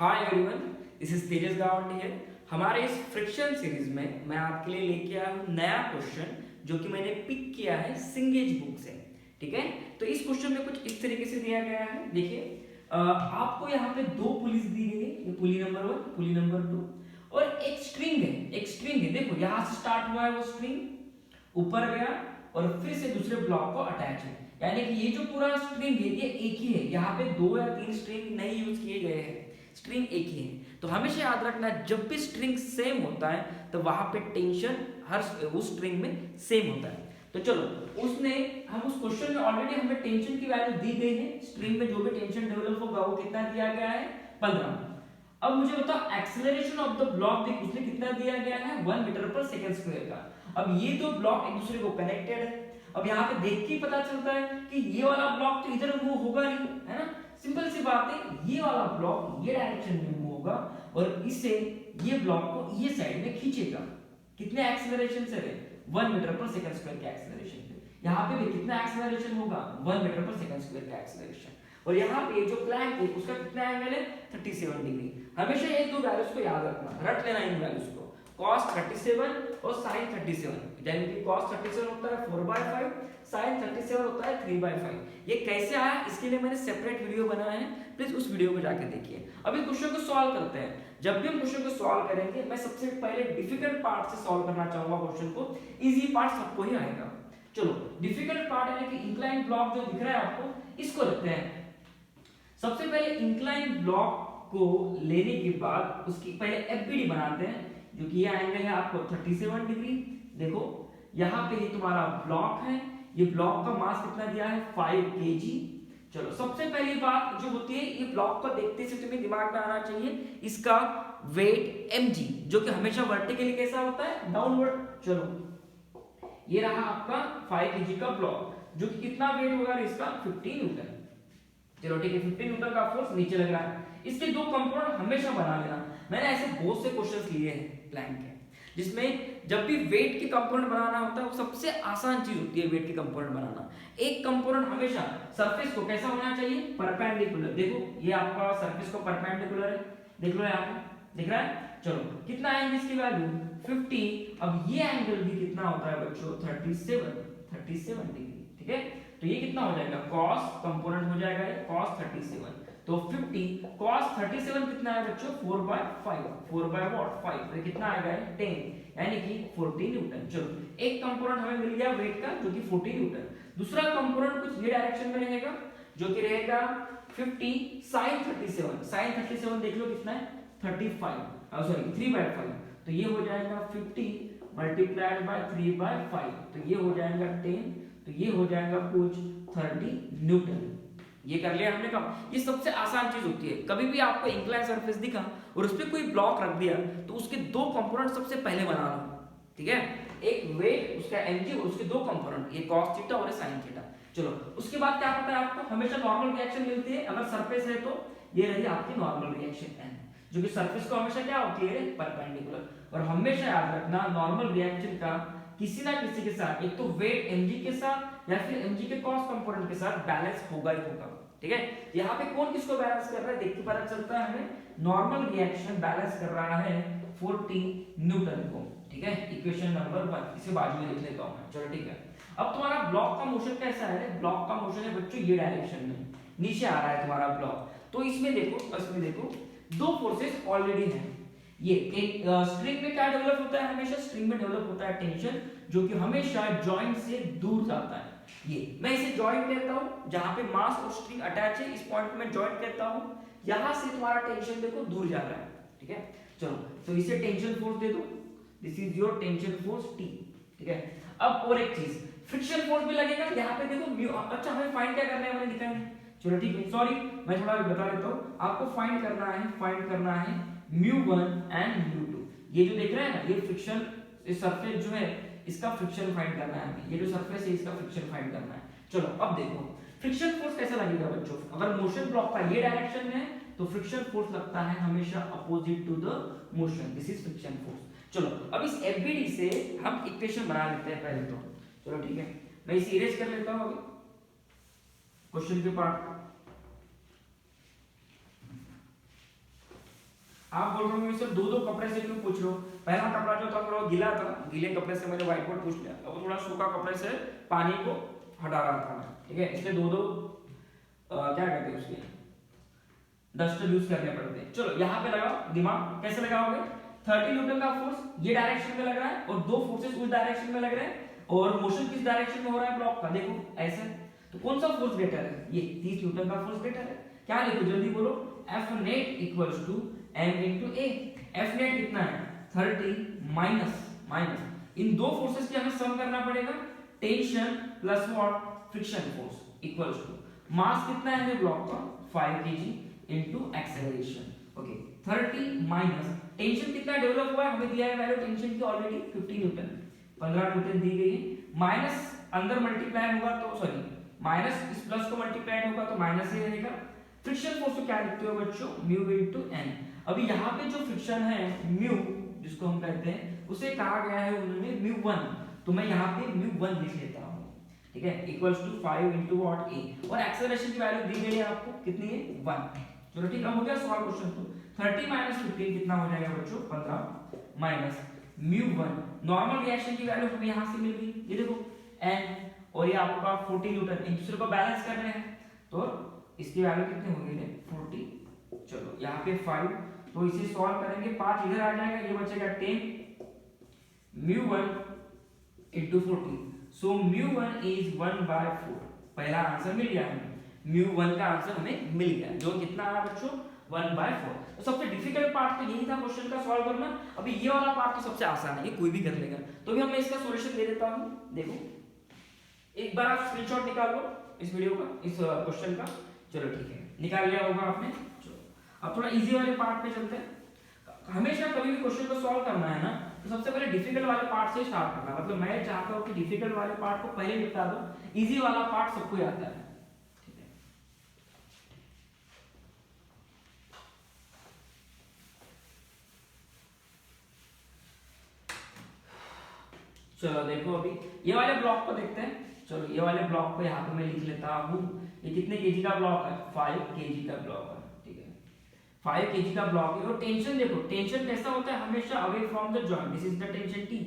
Hi everyone, this is तेजस गावंडी है। हमारे इस फ्रिक्शन सीरीज में मैं आपके लिए लेके आया हूँ नया क्वेश्चन जो कि मैंने पिक किया है सिंगेज बुक से। ठीक है, तो इस क्वेश्चन में कुछ इस तरीके से दिया गया है। देखिए, आपको यहाँ पे दो पुलीज दी गई है, ये पुली नंबर 1, पुली नंबर 2 और एक स्ट्रिंग है। देखो यहाँ से स्टार्ट हुआ है वो स्ट्रिंग, ऊपर गया और फिर से दूसरे ब्लॉक को अटैच है, यानी कि ये जो पूरा स्ट्रिंग है ये एक ही है। यहाँ पे 2 या 3 स्ट्रिंग नहीं यूज किए गए हैं, स्ट्रिंग एक ही है। तो हमेशा याद रखना, जब भी स्ट्रिंग सेम होता है तो वहां पे टेंशन हर उस स्ट्रिंग में सेम होता है। तो चलो, हम उस क्वेश्चन में ऑलरेडी हमें टेंशन की वैल्यू दी गई है। स्ट्रिंग में जो भी टेंशन डेवलप होगा वो कितना दिया गया है, 15। अब मुझे बताओ एक्सेलरेशन ऑफ द ब्लॉक उसने कितना दिया गया है, 1 मीटर पर सेकंड स्क्वायर का। अब ये दो ब्लॉक एक दूसरे को कनेक्टेड है। अब यहाँ पे देख के पता चलता है कि ये वाला ब्लॉक तो इधर मूव होगा नहीं, है ना। सिंपल सी बात है, ये वाला ब्लॉक ये डायरेक्शन में मूव होगा और इससे ये ब्लॉक को ये साइड में खींचेगा। कितने एक्सेलरेशन से, 1 मीटर पर सेकंड स्क्वायर के एक्सेलरेशन पे। यहाँ पे भी कितना एक्सेलरेशन होगा, 1 मीटर पर सेकंड स्क्वायर का एक्सेलरेशन। और यहाँ पे जो प्लैंक है उसका कितना एंगल है, 37 डिग्री। हमेशा ये दो वैल्यूज को याद रखना, रट लेना इन वैल्यूज को, cos 37 और sin 37। यानी कि cos 37 होता है 4/5, sin 37 होता है 3/5। ये कैसे आया, इसके लिए मैंने सेपरेट वीडियो बनाया है, प्लीज उस वीडियो को जाके देखिए। अब इस क्वेश्चन को सॉल्व करते हैं। जब भी हम क्वेश्चन को सॉल्व करेंगे, मैं सबसे पहले डिफिकल्ट पार्ट से सॉल्व करना चाहूंगा क्वेश्चन को, इजी पार्ट सबको ही आएगा। चलो, डिफिकल्ट पार्ट यानी कि इंक्लाइन ब्लॉक जो दिख रहा है आपको, इसको लेते हैं। सबसे पहले इंक्लाइन ब्लॉक को लेने के बाद उसकी पहले एफबीडी बनाते हैं, जो कि ये एंगल है आपको 37 डिग्री। देखो यहाँ पे ये तुम्हारा ब्लॉक है, ये ब्लॉक का मास कितना दिया है, 5 kg। चलो, सबसे पहली बात जो होती है, ये ब्लॉक को देखते से तुम्हें दिमाग में आना चाहिए इसका वेट mg, जो कि हमेशा वर्टिकली कैसा होता है, डाउनवर्ड। चलो, ये रहा आपका 5 kg का ब्लॉक, जो कि कितना वेट होगा इसका, 15 न्यूटन। चलो ठीक है, 15 न्यूटन का फोर्स नीचे लग रहा है। इसके दो कंपोनेंट हमेशा बना लेना। मैंने ऐसे बहुत से क्वेश्चंस लिए हैं प्लैंक के, जिसमें जब भी वेट के कंपोनेंट बनाना होता है वो सबसे आसान चीज होती है वेट के कंपोनेंट बनाना। एक कंपोनेंट हमेशा सरफेस को कैसा होना चाहिए, परपेंडिकुलर। देखो ये आपका सरफेस को परपेंडिकुलर है, देख लो यहाँ पे दिख रहा है। चलो, कितना आएंगे इसकी वैल्यू, 50। अब ये एंगल भी कितना होता है बच्चों, 37 डिग्री। ठीक है, तो ये कितना हो जाएगा, cos कंपोनेंट हो जाएगा ये cos 37। तो 50 cos 37 कितना है बच्चों, 4/5। 4/5 तो कितना आएगा, 10, यानी कि 40 न्यूटन। चलो, एक कंपोनेंट हमें मिल गया वेट का, जो कि 40 न्यूटन। दूसरा कंपोनेंट कुछ ये डायरेक्शन में रहेगा, जो कि रहेगा 50 sin 37। sin 37 देख लो कितना है, 3/5। तो ये हो जाएगा 50 मल्टीप्लाइड बाय 3/5, तो ये हो जाएगा 10, तो ये हो जाएगा कुछ 30 न्यूटन। ये कर लिया हमने काम। ये सबसे आसान चीज होती है। कभी भी आपको इंक्लाइन सरफेस दिखा और उस पर कोई ब्लॉक रख दिया, तो उसके दो कंपोनेंट सबसे पहले बना लो। ठीक है, एक वेट उसका mg और उसके दो कंपोनेंट, ये cos थीटा और sin थीटा। चलो, उसके बाद क्या पता है आपको, हमेशा नॉर्मल रिएक्शन मिलती है। अगर सरफेस है तो ये रही आपकी नॉर्मल रिएक्शन n, जो कि सरफेस को हमेशा क्या होती है, परपेंडिकुलर। और हमेशा याद रखना, नॉर्मल रिएक्शन का किसी ना किसी के साथ, एक तो वेट mg के साथ या फिर mg के cos कंपोनेंट के साथ बैलेंस होगा ही होगा। ठीक है, यहाँ पे कौन किसको बैलेंस कर रहा है देख के पता चलता है हमें, नॉर्मल रिएक्शन बैलेंस कर रहा है 40 न्यूटन को। ठीक है, इक्वेशन नंबर 1 इसे बाजू में लिख लेता हूं मैं। चलो ठीक है, अब तुम्हारा ब्लॉक का मोशन कैसा है, ब्लॉक का मोशन है बच्चों ये डायरेक्शन में, नीचे आ रहा है तुम्हारा ब्लॉक। तो इसमें देखो दो फोर्सेस ऑलरेडी हैं। ये एक स्ट्रिंग में क्या डेवलप होता है, हमेशा स्ट्रिंग में डेवलप होता है टेंशन, जो कि हमेशा जॉइंट से दूर जाता है। ये मैं इसे जॉइंट कहता हूं, जहां पे मास और स्ट्रिंग अटैच है, इस पॉइंट को मैं जॉइंट कहता हूं। यहां से तुम्हारा टेंशन देखो दूर जा रहा है। ठीक है, चलो, तो इसे टेंशन फोर्स दे दो, this is your tension force T। ठीक है, अब और एक चीज, फ्रिक्शन फोर्स भी लगेगा। यहाँ पे देखो अच्छा, हमें फाइंड क्या करना है, मैंने लिखा है। चलो ठीक है, सॉरी मैं थोड़ा बता देता हूं आपको। फाइंड करना है μ1 एंड μ2। ये जो देख रहे हैं ना, ये फ्रिक्शन, इस सरफेस जो है इसका फ्रिक्शन फाइंड करना है हमें। ये जो सरफेस है इसका फ्रिक्शन फाइंड करना है। चलो, अब देखो फ्रिक्शन फोर्स कैसा लगेगा बच्चों। अगर मोशन ब्लॉक का ये डायरेक्शन है तो फ्रिक्शन फोर्स लगता है हमेशा opposite to the motion, this is friction force. चलो, अब इस एफबीडी से हम इक्वेशन बना लेते हैं पहले तो। चलो ठीक है, मैं इसे इरेज कर लेता हूं अभी क्वेश्चन के पार्ट। आप बोल रहे हो सर दो दो कपड़े से क्यों पूछ रहे हो? पहला कपड़ा जो था थोड़ा गीला था, गीले कपड़े से मैंने व्हाइट बोर्ड पूछ लिया, अब थोड़ा सूखा कपड़े से पानी को हटा रहा था, ठीक है, इसलिए दो दो क्या कहते हैं उसके डस्टर यूज करने पड़ते हैं। चलो यहाँ पे लगाओ दिमाग, कैसे लगाओगे? 30 न्यूटन का फोर्स ये डायरेक्शन में लग रहा है और दो फोर्सेस उस डायरेक्शन में लग रहे हैं, और मोशन किस डायरेक्शन में हो रहा है ब्लॉक का, देखो ऐसे, तो कौन सा फोर्स ग्रेटर है? ये 30 न्यूटन का फोर्स ग्रेटर है। क्या लिखो जल्दी बोलो, F net equals to m into a। F net कितना है? 30 माइनस इन दो फोर्सेस की हमें सम करना पड़ेगा, tension plus what, friction force equals to mass कितना है ब्लॉक का 5 kg into acceleration. Okay 30 minus tension कितना डेवलप हुआ है, हमें दिया है वैल्यू टेंशन की ऑलरेडी 50 न्यूटन, 15 न्यूटन दी गई है, माइनस अंदर मल्टीप्लाई होगा तो सॉरी माइनस इस प्लस को मल्टीप्लाई होगा तो माइनस ही रहेगा। फ्रिक्शन फोर्स को क्या लिखते हो बच्चों, म्यू इनटू एन। अभी यहाँ पे जो फ्रिक्शन है म्यू जिसको हम कहते हैं उसे कहा गया है उन्होंने म्यू 1, तो मैं यहाँ पे म्यू 1 लिख लेता हूँ, ठीक है, equals to 5 into what a, और एक्सेलरेशन की वैल्यू दी गई है आपको कितनी है 1। चलो ठीक है, हो गया सॉल्व क्वेश्चन। तो 30 माइनस 15 कितना हो जाएगा बच्चों 15 माइनस म्यू 1, नॉर्मल रिएक्शन की वैल्यू हमें यहाँ से मिल गई, ये देखो n, और ये आपका 40 न्यूटन, एक दूसरे को बैलेंस कर रहे हैं तो इसकी वैल्यू कितनी हो गई है 40। चलो यहाँ पे 5, तो इसे सॉल्व करेंगे 5 इधर आ जाएगा, ये बचेगा 10 mu 1 into 40, so mu 1 is 1/4। पहला आंसर मिल गया हमें, म्यू 1 का आंसर हमें मिल गया, जो कितना आया बच्चों 1/4। तो सबसे डिफिकल्ट पार्ट तो यही था क्वेश्चन का सॉल्व करना। अभी ये वाला पार्ट तो सबसे आसान है, ये कोई भी कर लेगा, तो भी मैं इसका सॉल्यूशन दे देता हूँ। देखो एक बार आप स्क्रीनशॉट निकाल लो इस वीडियो का, इस क्वेश्चन का। चलो ठीक है, निकाल लिया होगा आपने। चलो अब थोड़ा इजी वाले पार्ट पे चलते हैं। हमेशा कभी भी क्वेश्चन को सॉल्व करना है ना, तो सबसे पहले डिफिकल्ट वाले पार्ट से स्टार्ट करना, मतलब मैं चाहता हूँ कि डिफिकल्ट वाले पार्ट को पहले निपटा दो, इजी वाला पार्ट सबको ही आता है। चलो देखो अभी ये वाले ब्लॉक को देखते हैं। चलो ये वाले ब्लॉक को यहाँ पे मैं लिख लेता हूँ, ये कितने केजी का ब्लॉक है 5 केजी का ब्लॉक है, ठीक है 5 केजी का ब्लॉक है। और टेंशन देखो, टेंशन कैसा होता है हमेशा away from the joint, this is the tension T,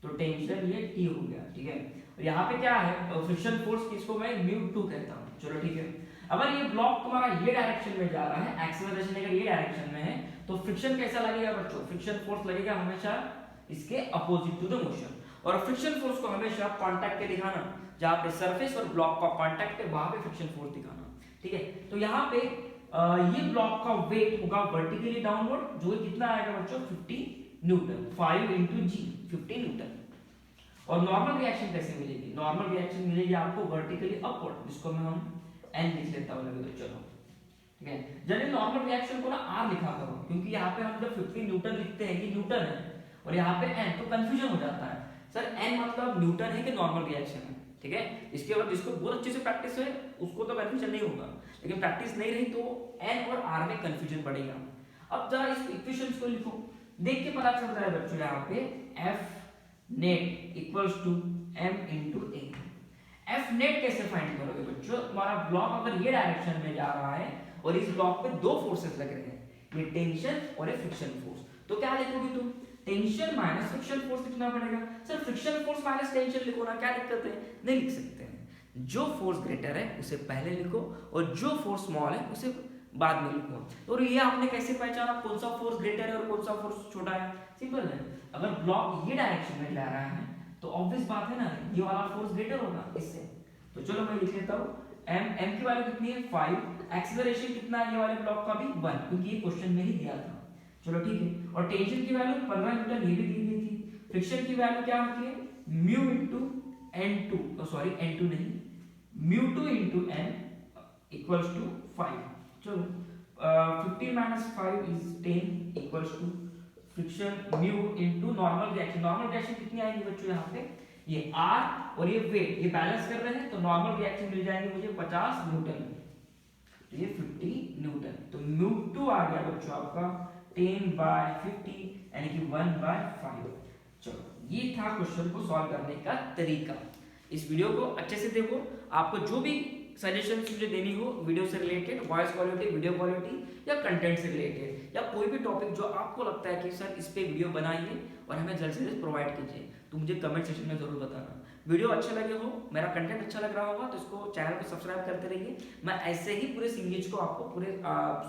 तो टेंशन ये T हो गया, ठीक है। और यहाँ पे क्या है फ्रिक्शन फोर्स, किसको मैं μ2 कहता हूँ। चलो ठीक है, अगर ये ब्लॉक तुम्हारा ये डायरेक्शन में जा रहा है, एक्सेलरेशन अगर ये डायरेक्शन में है, तो फ्रिक्शन कैसा लगेगा बच्चों, फ्रिक्शन फोर्स लगेगा हमेशा इसके अपोजिट टू द मोशन। और फ्रिक्शन फोर्स को हमेशा कांटेक्ट पे दिखाना, जहां पे सरफेस और ब्लॉक का कांटेक्ट है वहां पे फ्रिक्शन फोर्स दिखाना, ठीक है। तो यहाँ पे ये ब्लॉक का वेट होगा वर्टिकली डाउनवर्ड, जो कितना आएगा बच्चों 50 न्यूटन, 5 इनटू g 50 न्यूटन। और नॉर्मल रिएक्शन कैसे मिलेगी, नॉर्मल रिएक्शन मिलेगी आपको वर्टिकली अपवर्ड, जिसको मैं हम n लिख लेता हूं। तो चलो ठीक है, जब नॉर्मल रिएक्शन को ना r लिखा करो, क्योंकि यहाँ पे हम जब 50 न्यूटन लिखते हैं कि न्यूटन है, और यहाँ पे n, तो कंफ्यूजन हो जाता है, सर n मतलब न्यूटन है कि नॉर्मल रिएक्शन है, ठीक है। इसके बाद जिसको बहुत अच्छे से प्रैक्टिस है उसको तो कंफ्यूजन नहीं होगा, लेकिन प्रैक्टिस नहीं रही तो n और r में कंफ्यूजन बढ़ेगा। अब जरा इस इक्वेशंस को लिखो, देख के पता चल रहा है बच्चों यहाँ पे F net equals to m into a। F net कैसे फाइंड करोगे बच्चों, तुम्हारा ब्लॉक अगर ये डायरेक्शन में जा रहा है और इस ब्लॉक पे दो फोर्सेस लग रहे हैं, ये टेंशन और ये फ्रिक्शन फोर्स, तो क्या लिखोगे तुम, टेंशन माइनस फ्रिक्शन फोर्स लिखना पड़ेगा। Sir friction force minus tension लिखो ना, क्या दिक्कत है, नहीं लिख सकते हैं। जो फोर्स ग्रेटर है उसे पहले लिखो और जो फोर्स स्मॉल है उसे बाद में लिखो। और ये आपने कैसे पहचाना कौन सा फोर्स ग्रेटर है और कौन सा फोर्स छोटा है, सिंपल है, अगर ब्लॉक ये डायरेक्शन में जा रहा है तो ऑब्वियस बात है ना, ये वाला फोर्स ग्रेटर होगा इससे। तो चलो मैं लिख लेता हूँ m की वैल्यू कितनी है 5, एक्सेलरेशन कितना है ये वाले ब्लॉक का भी 1, क्योंकि ये क्वेश्चन में ही दिया था। चलो ठीक है, और टेंशन की वैल्यू 15 न्यूटन ये भी दी गई थी। फ्रिक्शन की वैल्यू क्या होती है mu into n2, sorry n2 नहीं, μ2 इनटू n इक्वल्स टू 5। चलो 15 minus 5 is 10 equals to friction mu into normal reaction. Normal reaction कितनी आएगी बच्चों, यहाँ पे ये r और ये वेट ये बैलेंस कर रहे हैं, तो नॉर्मल रिएक्शन मिल जाएंगे मुझे 50 न्यूटन, तो ये 50 न्यूटन। तो μ2 आ गया बच्चों आपका 10/50 यानी कि 1/5। चलो ये था क्वेश्चन को सॉल्व करने का तरीका। इस वीडियो को अच्छे से देखो, आपको जो भी सजेशंस मुझे देनी हो वीडियो से related, voice quality, video quality या कंटेंट से रिलेटेड, या कोई भी टॉपिक जो आपको लगता है कि सर इस पे वीडियो बनाइए और हमें जल्द से जल्द प्रोवाइड कीजिए, तो मुझे कमेंट सेक्शन में जरूर बताना। वीडियो अच्छा लगे हो, मेरा कंटेंट अच्छा लग रहा होगा तो इसको चैनल को सब्सक्राइब करते रहिए। मैं ऐसे ही पूरे सिंगेज को आपको पूरे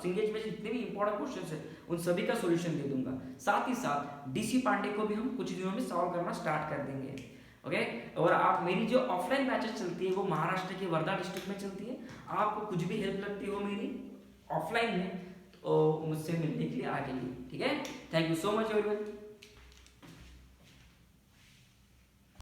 सिंगेज में जितने भी इंपॉर्टेंट क्वेश्चन है उन सभी का सोल्यूशन दे दूंगा। साथ ही साथ डीसी पांडे को भी हम कुछ दिनों में सॉल्व करना स्टार्ट कर देंगे। ओके, और आप मेरी जो ऑफलाइन बैचेस चलती है वो महाराष्ट्र के वर्धा डिस्ट्रिक्ट में चलती है। आपको कुछ भी हेल्प लगती हो मेरी ऑफलाइन में तो मुझसे मिलने के लिए आ जाइए। ठीक है, thank you so much everyone.